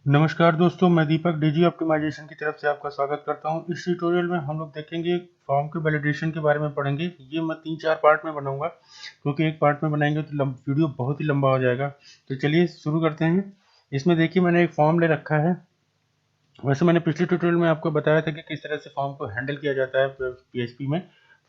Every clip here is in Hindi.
नमस्कार दोस्तों, मैं दीपक डीजी ऑप्टिमाइजेशन की तरफ से आपका स्वागत करता हूं। इस ट्यूटोरियल में हम लोग देखेंगे फॉर्म के वैलिडेशन के बारे में पढ़ेंगे। ये मैं 3-4 पार्ट में बनाऊंगा क्योंकि एक पार्ट में बनाएंगे तो वीडियो बहुत ही लंबा हो जाएगा। तो चलिए शुरू करते हैं। इसमें देखिए मैंने एक फॉर्म ले रखा है। वैसे मैंने पिछले ट्यूटोरियल में आपको बताया था कि किस तरह से फॉर्म को हैंडल किया जाता है पीएचपी में,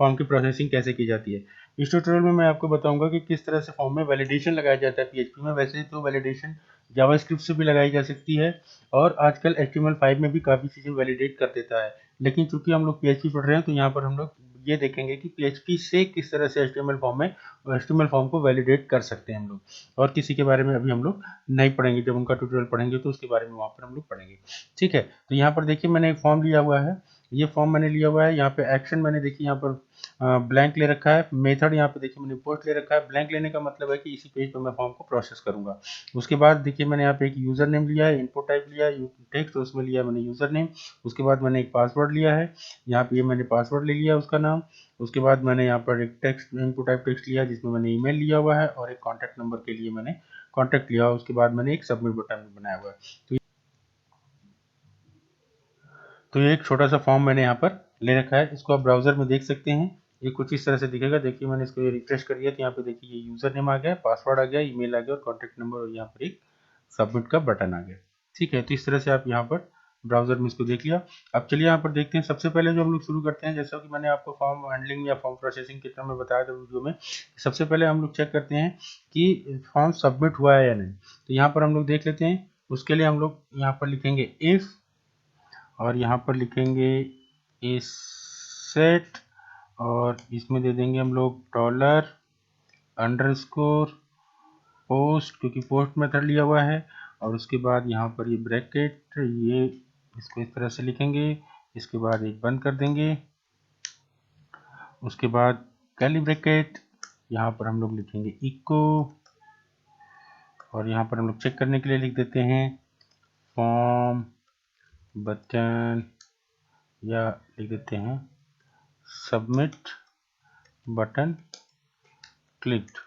फॉर्म की प्रोसेसिंग कैसे की जाती है। इस ट्यूटोरियल में मैं आपको बताऊंगा कि किस तरह से फॉर्म में वैलिडेशन लगाया जाता है पीएचपी में। वैसे तो वैलिडेशन जावास्क्रिप्ट से भी लगाई जा सकती है और आजकल HTML5 में भी काफ़ी चीज़ें वैलिडेट कर देता है, लेकिन चूंकि हम लोग पीएचपी पढ़ रहे हैं तो यहाँ पर हम लोग ये देखेंगे कि पीएचपी से किस तरह से HTML फॉर्म को वैलिडेट कर सकते हैं हम लोग। और किसी के बारे में अभी हम लोग नहीं पढ़ेंगे, जब उनका ट्यूटोरियल पढ़ेंगे तो उसके बारे में वहाँ पर हम लोग पढ़ेंगे। ठीक है, तो यहाँ पर देखिए मैंने एक फॉर्म लिया हुआ है। ये फॉर्म मैंने लिया हुआ है। यहाँ पे एक्शन मैंने देखिए यहाँ पर ब्लैंक ले रखा है। मेथड यहाँ पे देखिए मैंने पोस्ट ले रखा है। ब्लैंक लेने का मतलब है कि इसी पेज पर मैं फॉर्म को प्रोसेस करूंगा। उसके बाद देखिए मैंने यहाँ पे एक यूजर नेम लिया है, इनपुट टाइप लिया है टेक्स्ट, तो उसमें लिया मैंने यूजर नेम। उसके बाद मैंने एक पासवर्ड लिया है, यहाँ पे ये मैंने पासवर्ड ले लिया उसका नाम। उसके बाद मैंने यहाँ पर एक टेक्स्ट इनपुट टाइप टेक्स्ट लिया जिसमें मैंने ईमेल लिया हुआ है और एक कॉन्टैक्ट नंबर के लिए मैंने कॉन्टैक्ट लिया। उसके बाद मैंने एक सबमिट बटन बनाया हुआ है। तो ये एक छोटा सा फॉर्म मैंने यहाँ पर ले रखा है। इसको आप ब्राउजर में देख सकते हैं। ये कुछ इस तरह से दिखेगा। देखिए मैंने इसको ये रिफ्रेश कर दिया तो यहाँ पे देखिए ये यूजर नेम आ गया, पासवर्ड आ गया, ईमेल आ गया और कॉन्टैक्ट नंबर, और यहाँ पर एक सबमिट का बटन आ गया। ठीक है, तो इस तरह से आप यहाँ पर ब्राउजर में इसको देख लिया। अब चलिए यहाँ पर देखते हैं। सबसे पहले जो हम लोग शुरू करते हैं, जैसा कि मैंने आपको फॉर्म हैंडलिंग या फॉर्म प्रोसेसिंग के तरह में बताया था वीडियो में, सबसे पहले हम लोग चेक करते हैं कि फॉर्म सबमिट हुआ है या नहीं। तो यहाँ पर हम लोग देख लेते हैं। उसके लिए हम लोग यहाँ पर लिखेंगे इफ, और यहाँ पर लिखेंगे इस सेट, और इसमें दे देंगे हम लोग डॉलर अंडरस्कोर पोस्ट, क्योंकि पोस्ट मेथड लिया हुआ है। और उसके बाद यहाँ पर ये ब्रैकेट, ये इसको इस तरह से लिखेंगे। इसके बाद एक बंद कर देंगे। उसके बाद कर्ली ब्रैकेट, यहाँ पर हम लोग लिखेंगे इको, और यहाँ पर हम लोग चेक करने के लिए लिख देते हैं फॉर्म बटन, या लिख देते हैं सबमिट बटन क्लिक्ड।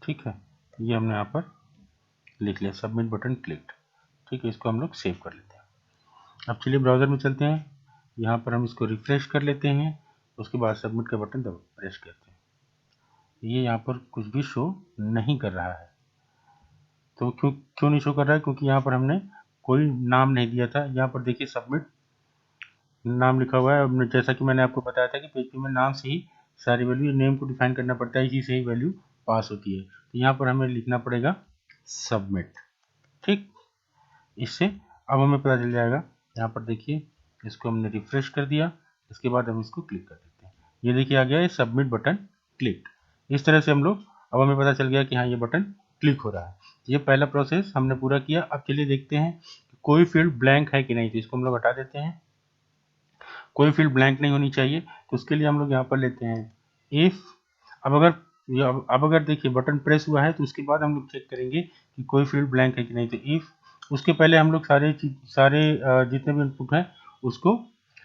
ठीक है, ये हमने यहाँ पर लिख लिया सबमिट बटन क्लिक्ड। ठीक है, इसको हम लोग सेव कर लेते हैं। अब चलिए ब्राउज़र में चलते हैं। यहाँ पर हम इसको रिफ्रेश कर लेते हैं। उसके बाद सबमिट का बटन प्रेस करते हैं। ये यहाँ पर कुछ भी शो नहीं कर रहा है। तो क्यों नहीं शो कर रहा है? क्योंकि यहाँ पर हमने कोई नाम नहीं दिया था। यहाँ पर देखिए सबमिट नाम लिखा हुआ है। जैसा कि मैंने आपको बताया था कि पीएचपी में नाम से ही सारी वैल्यू, नेम को डिफाइन करना पड़ता है, इसी से ही वैल्यू पास होती है। तो यहाँ पर हमें लिखना पड़ेगा सबमिट। ठीक, इससे अब हमें पता चल जाएगा। यहाँ पर देखिए इसको हमने रिफ्रेश कर दिया। इसके बाद हम इसको क्लिक कर देते हैं। ये देखिए आ गया है सबमिट बटन क्लिक। इस तरह से हम लोग, अब हमें पता चल गया कि हाँ ये बटन क्लिक हो रहा है। ये पहला प्रोसेस हमने पूरा किया। अब चलिए देखते हैं कि कोई फील्ड ब्लैंक है कि नहीं। तो इसको हम लोग हटा देते हैं। कोई फील्ड ब्लैंक नहीं होनी चाहिए, तो उसके लिए हम लोग यहाँ पर लेते हैं इफ। अब अगर देखिए बटन प्रेस हुआ है तो उसके बाद हम लोग चेक करेंगे कि कोई फील्ड ब्लैंक है कि नहीं। तो इफ, उसके पहले हम लोग सारे जितने भी इनपुट हैं उसको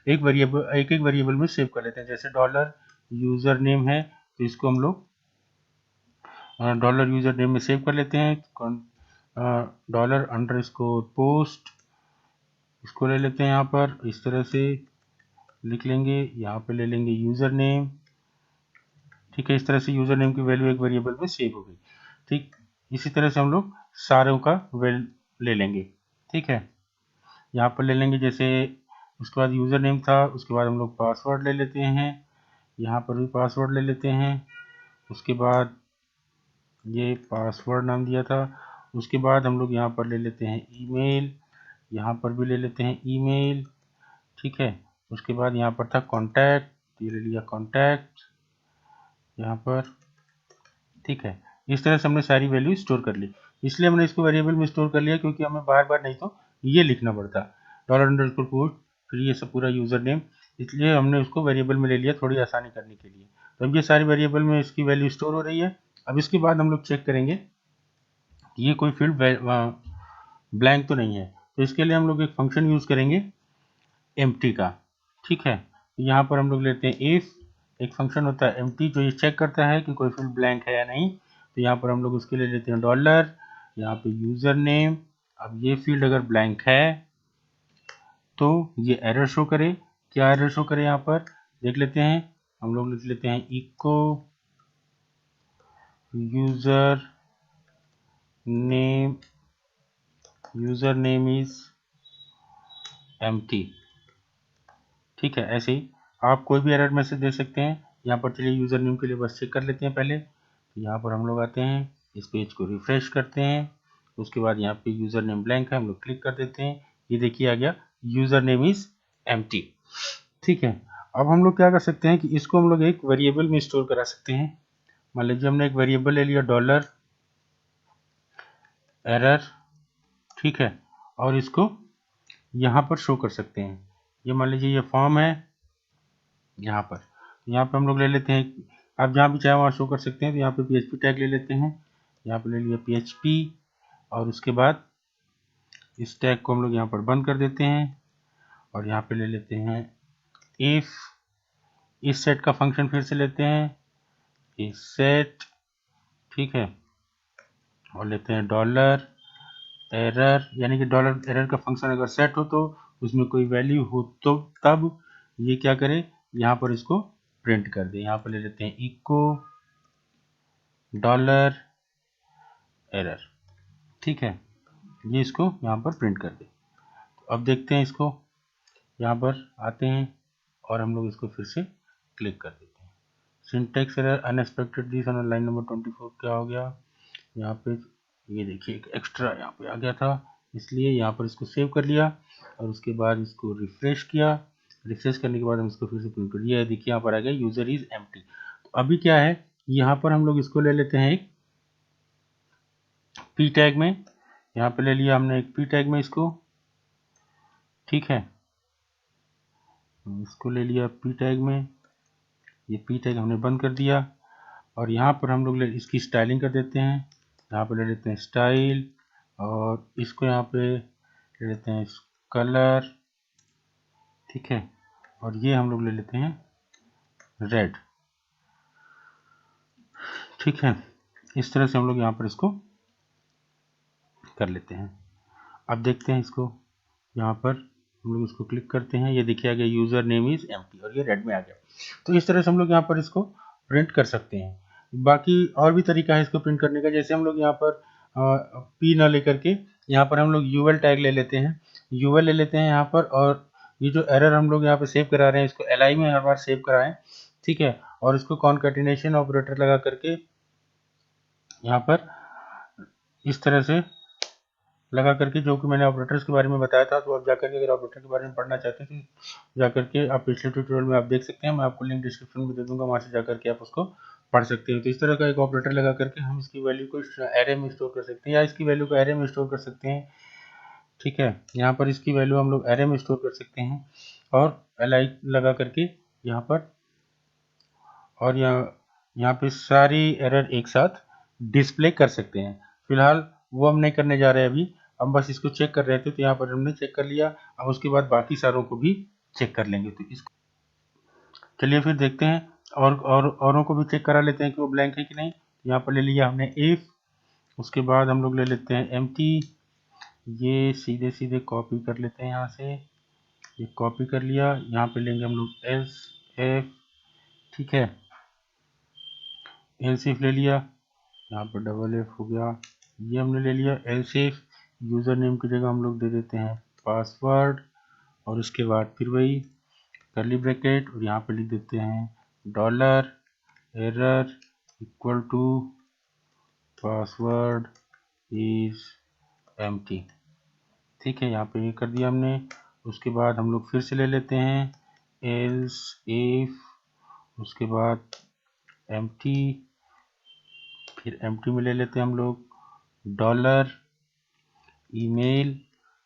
एक वेरिएबल में सेव कर लेते हैं। जैसे डॉलर यूजर नेम है तो इसको हम लोग डॉलर यूजर नेम में सेव कर लेते हैं। डॉलर अंडरस्कोर पोस्ट, इसको ले लेते हैं यहाँ पर इस तरह से लिख लेंगे। यहाँ पे ले लेंगे यूजर नेम। ठीक है, इस तरह से यूजर नेम की वैल्यू एक वेरिएबल में सेव हो गई। ठीक, इसी तरह से हम लोग सारों का ले लेंगे। ठीक है, यहाँ पर ले लेंगे। जैसे उसके बाद यूजर नेम था, उसके बाद हम लोग पासवर्ड ले लेते हैं। यहाँ पर भी पासवर्ड ले लेते हैं। उसके बाद ये पासवर्ड नाम दिया था। उसके बाद हम लोग यहाँ पर ले लेते हैं ईमेल, यहाँ पर भी ले लेते हैं ईमेल। ठीक है, उसके बाद यहाँ पर था कॉन्टैक्ट, ये ले लिया कॉन्टैक्ट यहाँ पर। ठीक है, इस तरह से हमने सारी वैल्यू स्टोर कर ली। इसलिए हमने इसको वेरिएबल में स्टोर कर लिया क्योंकि हमें बार बार नहीं तो ये लिखना पड़ता डॉलर अंडरस्कोर पोस्ट, फिर ये सब पूरा यूजर नेम। इसलिए हमने उसको वेरिएबल में ले लिया थोड़ी आसानी करने के लिए। तो अब ये सारी वेरिएबल में इसकी वैल्यू स्टोर हो रही है। अब इसके बाद हम लोग चेक करेंगे कि ये कोई फील्ड ब्लैंक तो नहीं है। तो इसके लिए हम लोग एक फंक्शन यूज करेंगे एम्प्टी का। ठीक है, यहाँ पर हम लोग लेते हैं इफ, एक फंक्शन होता है एम्प्टी जो ये चेक करता है कि कोई फील्ड ब्लैंक है या नहीं। तो यहाँ पर हम लोग उसके लिए लेते हैं डॉलर, यहाँ पे यूज़र नेम। अब ये फील्ड अगर ब्लैंक है तो ये एरर शो करे। क्या एरर शो करे यहाँ पर देख लेते हैं। हम लोग लिख लेते हैं echo user name is empty. ठीक है, ऐसे ही आप कोई भी एरर मैसेज दे सकते हैं। यहाँ पर चलिए यूज़र नेम के लिए बस चेक कर लेते हैं पहले। तो यहाँ पर हम लोग आते हैं, इस पेज को रिफ्रेश करते हैं, उसके बाद यहाँ पे यूज़र नेम ब्लैंक है, हम लोग क्लिक कर देते हैं। ये देखिए आ गया यूज़र नेम इज एम्प्टी। ठीक है, अब हम लोग क्या कर सकते हैं कि इसको हम लोग एक वेरिएबल में स्टोर करा सकते हैं। मान लीजिए हमने एक वेरिएबल ले लिया डॉलर एरर, ठीक है, और इसको यहाँ पर शो कर सकते हैं। ये मान लीजिए ये फॉर्म है, यहाँ पर हम लोग ले लेते हैं, आप जहाँ भी चाहे वहाँ शो कर सकते हैं। तो यहाँ पे PHP टैग ले लेते हैं, यहाँ पे ले लिया PHP, और उसके बाद इस टैग को हम लोग यहाँ पर बंद कर देते हैं, और यहाँ पे ले लेते हैं इफ, इस सेट का फंक्शन फिर से लेते हैं, इस सेट, ठीक है, और लेते हैं डॉलर एरर, यानी कि डॉलर एरर का फंक्शन अगर सेट हो तो उसमें कोई वैल्यू हो तो तब ये क्या करे, यहाँ पर इसको प्रिंट कर दे। यहाँ पर ले लेते हैं इको डॉलर एरर, ठीक है, ये इसको यहाँ पर प्रिंट कर दे। तो अब देखते हैं इसको, यहाँ पर आते हैं और हम लोग इसको फिर से क्लिक कर देते हैं। Syntax error unexpected this on line number 24 क्या हो गया, यहाँ पे ये देखिए एक एक्स्ट्रा यहाँ पे आ गया था, इसलिए यहाँ पर इसको सेव कर लिया और उसके बाद इसको रिफ्रेश किया। रिफ्रेश करने के बाद हम इसको फिर से प्रिंट कर दिया। देखिए यहाँ पर आ गया यूजर इज एम्प्टी। तो अभी क्या है, यहाँ पर हम लोग इसको ले लेते हैं एक पी टैग में, यहाँ पे ले लिया हमने एक पी टैग में इसको, ठीक है, इसको ले लिया पी टैग में, ये पी टैग हमने बंद कर दिया, और यहाँ पर हम लोग इसकी स्टाइलिंग कर देते हैं। यहाँ पे ले लेते हैं स्टाइल, और इसको यहाँ पे ले लेते हैं कलर, ठीक है, और ये हम लोग ले लेते हैं रेड, ठीक है। इस तरह से हम लोग यहाँ पर इसको कर लेते हैं। अब देखते हैं इसको, यहाँ पर हम लोग इसको क्लिक करते हैं, ये देखिए आ गया यूज़र नेम इज एम्प्टी, और ये रेड में आ गया। तो इस तरह से हम लोग यहाँ पर इसको प्रिंट कर सकते हैं। बाकी और भी तरीका है इसको प्रिंट करने का, जैसे हम लोग यहाँ पर पी ना लेकर के यहाँ पर हम लोग यूएल टैग ले लेते हैं, यूएल ले लेते हैं यहाँ पर, और ये जो एरर हम लोग यहाँ पे सेव करा रहे हैं इसको एलआई में हर बार सेव कराएं, ठीक है, और इसको कॉन्कैटिनेशन ऑपरेटर लगा करके यहाँ पर इस तरह से लगा करके, जो कि मैंने ऑपरेटर्स के बारे में बताया था। तो आप जाकर के अगर ऑपरेटर के बारे में पढ़ना चाहते हैं तो जाकर के आप पिछले ट्यूटोरियल में आप देख सकते हैं, मैं आपको लिंक डिस्क्रिप्शन में दे दूंगा, वहाँ से जाकर के आप उसको पढ़ सकते हैं। तो इस तरह का एक ऑपरेटर लगा करके हम इसकी वैल्यू को एरे में स्टोर कर सकते हैं, या इसकी वैल्यू को एरे में स्टोर कर सकते हैं, ठीक है। यहाँ पर इसकी वैल्यू हम लोग एरे में स्टोर कर सकते हैं, और एलआई लगा करके यहाँ पर, और यहाँ पे सारी एरर एक साथ डिस्प्ले कर सकते हैं। फिलहाल वो हम नहीं करने जा रहे हैं अभी, हम बस इसको चेक कर रहे थे, तो यहाँ पर हमने चेक कर लिया। अब उसके बाद बाकी सारों को भी चेक कर लेंगे। तो इसको चलिए फिर देखते हैं, और औरों को भी चेक करा लेते हैं कि वो ब्लैंक है कि नहीं। यहाँ पर ले लिया हमने इफ, उसके बाद हम लोग ले लेते हैं एम्प्टी, ये सीधे सीधे कॉपी कर लेते हैं यहाँ से, ये कॉपी कर लिया। यहाँ पे लेंगे हम लोग एल्स एफ, ठीक है, एल्स इफ ले लिया, यहाँ पर डबल एफ हो गया, ये हमने ले लिया एल्स इफ। यूज़र नेम की जगह हम लोग दे देते हैं पासवर्ड, और उसके बाद फिर वही कर्ली ब्रैकेट, और यहाँ पे लिख देते हैं dollar error equal to password is empty, ठीक है, यहाँ पे ये कर दिया हमने। उसके बाद हम लोग फिर से ले लेते हैं एल्स इफ, उसके बाद एम्प्टी, फिर एम्प्टी में ले लेते हैं हम लोग डॉलर ईमेल,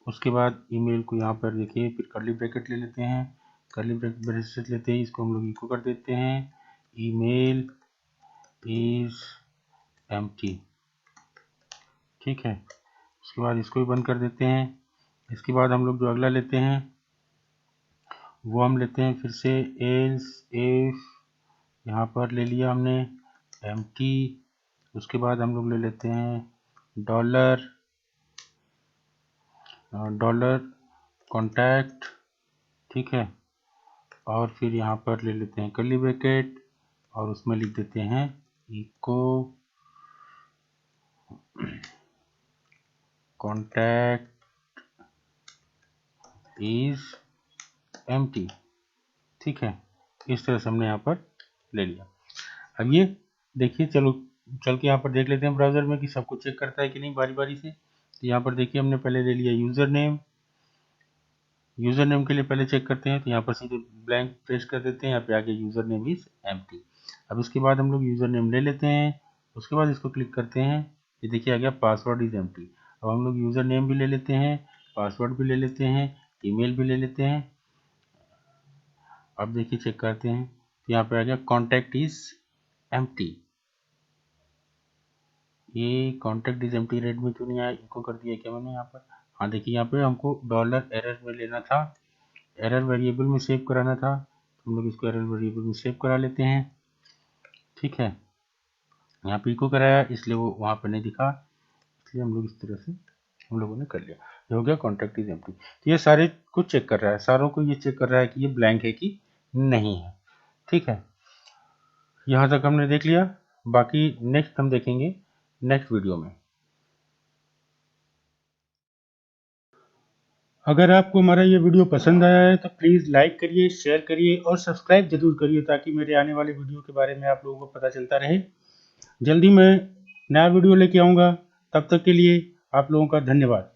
उसके बाद ईमेल को यहाँ पर देखिए फिर कर्ली ब्रैकेट ले लेते हैं, कर्ली ब्रैकेट लेते हैं, इसको हम लोग इको कर देते हैं ईमेल इज एम्प्टी, ठीक है। उसके बाद इसको भी बंद कर देते हैं। इसके बाद हम लोग जो अगला लेते हैं वो हम लेते हैं फिर से एल्स इफ, यहाँ पर ले लिया हमने एम्प्टी, उसके बाद हम लोग ले लेते हैं डॉलर कॉन्टैक्ट, ठीक है, और फिर यहाँ पर ले लेते हैं कर्ली ब्रैकेट और उसमें लिख देते हैं इको कॉन्टैक्ट इज एम्प्टी, ठीक है। इस तरह से हमने यहाँ पर ले लिया। अब ये देखिए, चलो चल के यहाँ पर देख लेते हैं ब्राउज़र में कि सब कुछ चेक करता है कि नहीं बारी बारी से। तो यहाँ पर देखिए हमने पहले ले लिया यूज़र नेम के लिए पहले चेक करते हैं, तो यहाँ पर सीधे ब्लैंक प्रेस कर देते हैं, यहाँ पे आगे यूज़र नेम इज एम्प्टी। अब इसके बाद हम लोग यूज़र नेम ले लेते हैं, उसके बाद इसको क्लिक करते हैं, ये देखिए आ गया पासवर्ड इज एम्प्टी। अब हम लोग यूज़र नेम भी ले लेते हैं, पासवर्ड भी ले लेते हैं, ईमेल भी ले लेते हैं। अब देखिए चेक करते हैं, तो यहाँ पे आ गया कॉन्टैक्ट इज एम्प्टी। ये कॉन्टैक्ट इज एम्प्टी रेड में क्यों नहीं आया, इनको कर दिया क्या मैंने यहाँ पर? हाँ देखिए यहाँ पे हमको डॉलर एरर में लेना था, एरर वेरिएबल में सेव कराना था, तो हम लोग इसको एरर वेरिएबल में सेव करा लेते हैं, ठीक है। यहाँ पे इको कराया इसलिए वो वहाँ पर नहीं दिखा, इसलिए हम लोग इस तरह से हम लोगों ने कर लिया। ये हो गया कॉन्टैक्ट इज एम्प्टी। तो ये सारे को चेक कर रहा है, सारों को ये चेक कर रहा है कि ये ब्लैंक है कि नहीं है, ठीक है। यहाँ तक हमने देख लिया, बाकी नेक्स्ट हम देखेंगे नेक्स्ट वीडियो में। अगर आपको हमारा ये वीडियो पसंद आया है तो प्लीज़ लाइक करिए, शेयर करिए और सब्सक्राइब जरूर करिए, ताकि मेरे आने वाले वीडियो के बारे में आप लोगों को पता चलता रहे। जल्दी मैं नया वीडियो लेके आऊँगा, तब तक के लिए आप लोगों का धन्यवाद।